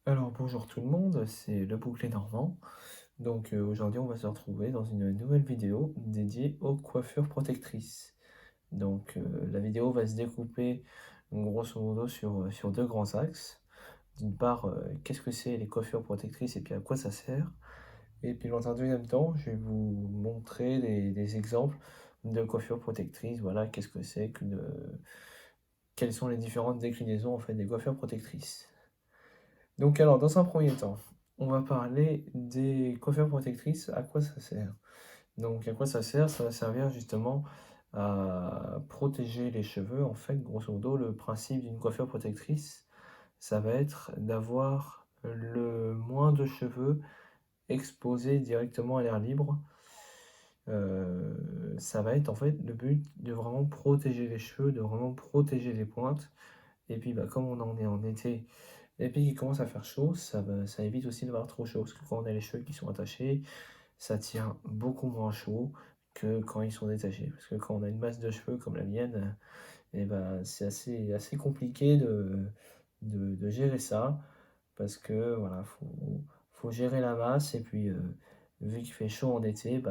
Alors bonjour tout le monde, c'est le bouclier normand. Aujourd'hui on va se retrouver dans une nouvelle vidéo dédiée aux coiffures protectrices. La vidéo va se découper grosso modo sur deux grands axes. D'une part, qu'est-ce que c'est les coiffures protectrices et puis à quoi ça sert. Et puis dans un deuxième temps, je vais vous montrer des exemples de coiffures protectrices. Voilà, qu'est-ce que c'est quelles sont les différentes déclinaisons en fait des coiffures protectrices. Dans un premier temps, on va parler des coiffures protectrices. À quoi ça sert? À quoi ça sert? Ça va servir justement à protéger les cheveux. En fait, grosso modo, le principe d'une coiffure protectrice, ça va être d'avoir le moins de cheveux exposés directement à l'air libre. Ça va être en fait le but de vraiment protéger les cheveux, de vraiment protéger les pointes. Et puis, comme on en est en été, et puis qu'il commence à faire chaud, ça évite aussi d'avoir trop chaud, parce que quand on a les cheveux qui sont attachés, ça tient beaucoup moins chaud que quand ils sont détachés. Parce que quand on a une masse de cheveux comme la mienne, c'est assez compliqué de gérer ça, parce que voilà, faut gérer la masse, et puis vu qu'il fait chaud en été,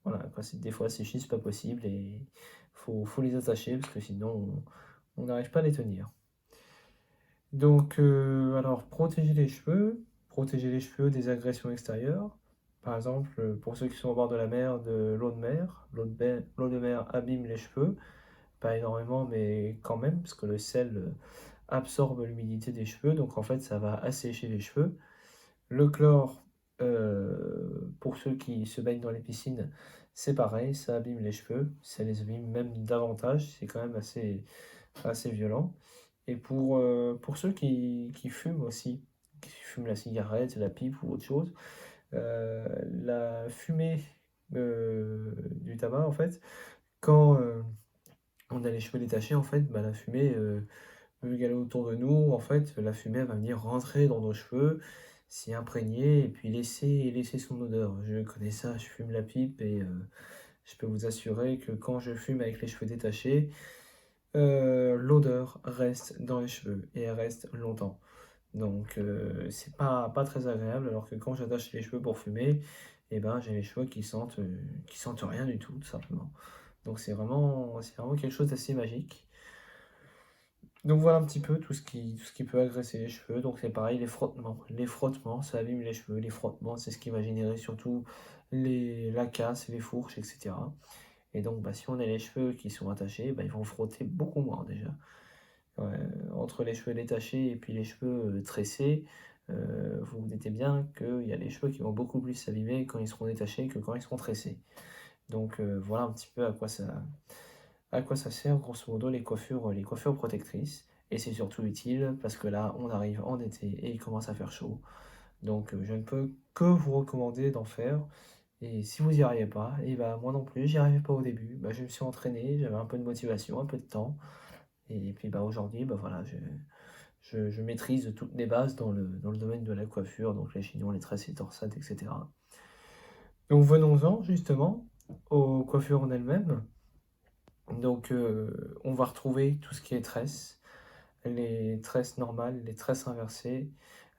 voilà, quoi, des fois sécher c'est pas possible, et faut les attacher, parce que sinon on n'arrive pas à les tenir. Protéger les cheveux des agressions extérieures. Par exemple, pour ceux qui sont au bord de la mer, de l'eau de mer. L'eau de mer abîme les cheveux, pas énormément, mais quand même, parce que le sel absorbe l'humidité des cheveux, donc en fait, ça va assécher les cheveux. Le chlore, pour ceux qui se baignent dans les piscines, c'est pareil, ça abîme les cheveux, ça les abîme même davantage, c'est quand même assez violent. Et pour ceux qui fument aussi, qui fument la cigarette, la pipe ou autre chose, la fumée du tabac, en fait, quand on a les cheveux détachés, en fait, la fumée, vu qu'elle est autour de nous, en fait, la fumée elle va venir rentrer dans nos cheveux, s'y imprégner et puis laisser son odeur. Je connais ça, je fume la pipe, et je peux vous assurer que quand je fume avec les cheveux détachés, l'odeur reste dans les cheveux et elle reste longtemps. C'est pas très agréable, alors que quand j'attache les cheveux pour fumer, j'ai les cheveux qui sentent rien du tout simplement. C'est vraiment quelque chose d'assez magique. Donc voilà un petit peu tout ce qui peut agresser les cheveux. Donc c'est pareil, les frottements. Les frottements, ça abîme les cheveux. Les frottements, c'est ce qui va générer surtout la casse, les fourches, etc. Si on a les cheveux qui sont attachés, ils vont frotter beaucoup moins déjà. Ouais, entre les cheveux détachés et puis les cheveux tressés, vous vous doutez bien qu'il y a les cheveux qui vont beaucoup plus s'abîmer quand ils seront détachés que quand ils seront tressés. Voilà un petit peu à quoi ça sert grosso modo les coiffures protectrices. Et c'est surtout utile parce que là on arrive en été et il commence à faire chaud. Je ne peux que vous recommander d'en faire. Et si vous n'y arrivez pas, et moi non plus, j'y arrivais pas au début. Je me suis entraîné, j'avais un peu de motivation, un peu de temps. Et puis aujourd'hui, voilà, je maîtrise toutes les bases dans le domaine de la coiffure, donc les chignons, les tresses, les torsades, etc. Donc venons-en justement aux coiffures en elles-mêmes. On va retrouver tout ce qui est tresses, les tresses normales, les tresses inversées,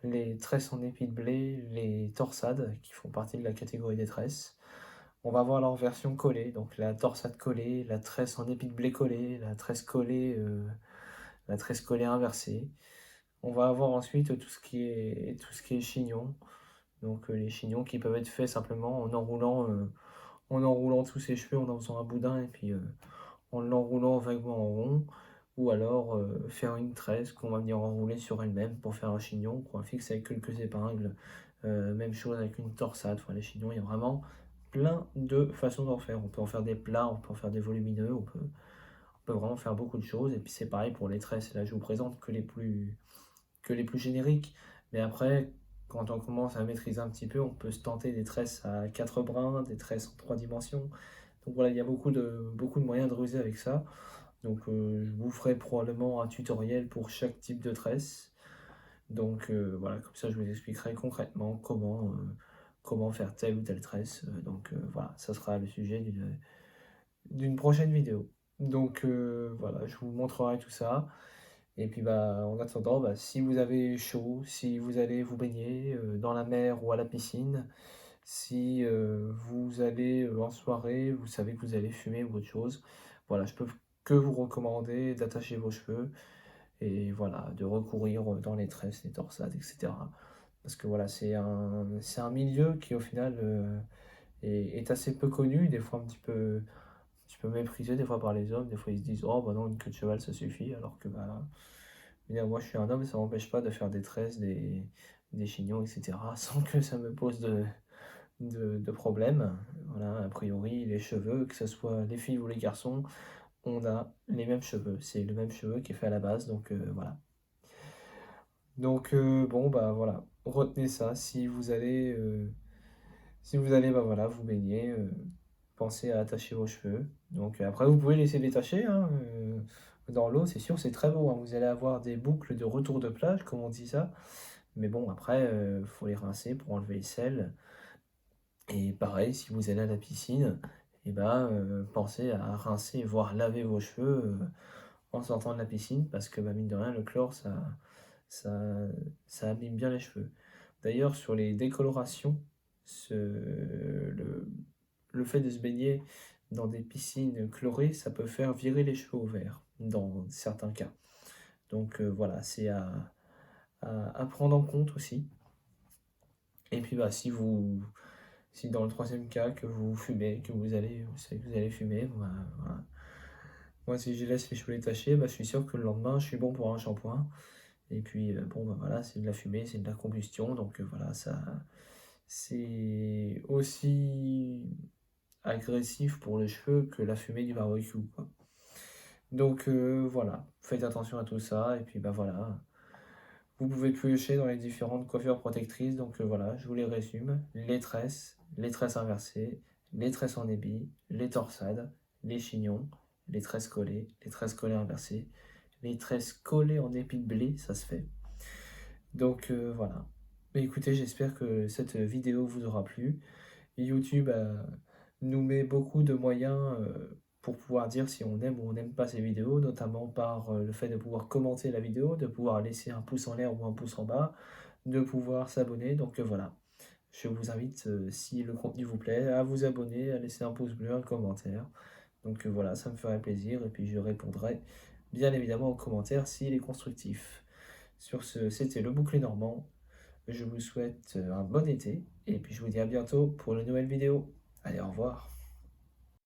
les tresses en épi de blé, les torsades qui font partie de la catégorie des tresses. On va voir leur version collée, donc la torsade collée, la tresse en épi de blé collée, la tresse collée inversée. On va avoir ensuite tout ce qui est chignon. Les chignons qui peuvent être faits simplement en enroulant tous ses cheveux, en faisant un boudin et puis en l'enroulant vaguement en rond. Ou alors faire une tresse qu'on va venir enrouler sur elle-même pour faire un chignon qu'on va fixer avec quelques épingles. Même chose avec une torsade. Enfin, les chignons, il y a vraiment plein de façons d'en faire. On peut en faire des plats, on peut en faire des volumineux, on peut vraiment faire beaucoup de choses. Et puis c'est pareil pour les tresses. Là, je vous présente que les plus génériques. Mais après, quand on commence à maîtriser un petit peu, on peut se tenter des tresses à 4 brins, des tresses en 3 dimensions. Donc voilà, il y a beaucoup de moyens de ruser avec ça. Je vous ferai probablement un tutoriel pour chaque type de tresse. Voilà, comme ça je vous expliquerai concrètement comment faire telle ou telle tresse. Voilà, ça sera le sujet d'une prochaine vidéo. Voilà, je vous montrerai tout ça. Et puis, bah, en attendant, bah, si vous avez chaud, si vous allez vous baigner, dans la mer ou à la piscine, si, vous allez, en soirée, vous savez que vous allez fumer ou autre chose, voilà, je peux que vous recommander d'attacher vos cheveux et voilà, de recourir, dans les tresses, les torsades et cetera. Parce que voilà, c'est un milieu qui au final, est assez peu connu, des fois un petit peu méprisé des fois par les hommes. Des fois ils se disent: «Oh bah non, une queue de cheval ça suffit», alors que bah, bien moi je suis un homme, ça m'empêche pas de faire des tresses, des chignons et cetera, sans que ça me pose de problème. Voilà, a priori les cheveux, que ce soit les filles ou les garçons, on a les mêmes cheveux. C'est le même cheveu qui est fait à la base, donc voilà. Donc bon, bah, voilà, retenez ça si vous allez, bah, voilà, vous baigner, pensez à attacher vos cheveux. Donc après vous pouvez laisser détacher, hein, dans l'eau, c'est sûr, c'est très beau, hein. Vous allez avoir des boucles de retour de plage, comme on dit ça. Mais bon après, faut les rincer pour enlever les sels et pareil, si vous allez à la piscine et ben, pensez à rincer, voire laver vos cheveux, en sortant de la piscine parce que, bah, mine de rien, le chlore, ça ça abîme bien les cheveux. D'ailleurs, sur les décolorations, le fait de se baigner dans des piscines chlorées, ça peut faire virer les cheveux au vert, dans certains cas. Donc voilà, c'est à prendre en compte aussi. Et puis, bah, si dans le troisième cas que vous fumez, vous savez que vous allez fumer, bah, voilà. Moi, si je laisse les cheveux détachés, bah, je suis sûr que le lendemain, je suis bon pour un shampoing. Et puis, bon, bah, voilà, c'est de la fumée, c'est de la combustion, donc voilà, ça c'est aussi agressif pour les cheveux que la fumée du barbecue, quoi. Donc voilà, faites attention à tout ça et puis, bah, voilà, vous pouvez piocher dans les différentes coiffures protectrices, donc voilà, je vous les résume: les tresses inversées, les tresses en débit, les torsades, les chignons, les tresses collées inversées, les tresses collées en épi de blé, ça se fait. Donc voilà. Bah, écoutez, j'espère que cette vidéo vous aura plu. YouTube, nous met beaucoup de moyens, pour pouvoir dire si on aime ou on n'aime pas ces vidéos, notamment par, le fait de pouvoir commenter la vidéo, de pouvoir laisser un pouce en l'air ou un pouce en bas, de pouvoir s'abonner, donc voilà. Je vous invite, si le contenu vous plaît, à vous abonner, à laisser un pouce bleu, un commentaire. Donc voilà, ça me ferait plaisir et puis je répondrai bien évidemment aux commentaires s'il est constructif. Sur ce, c'était le bouclier normand. Je vous souhaite un bon été et puis je vous dis à bientôt pour une nouvelle vidéo. Allez, au revoir.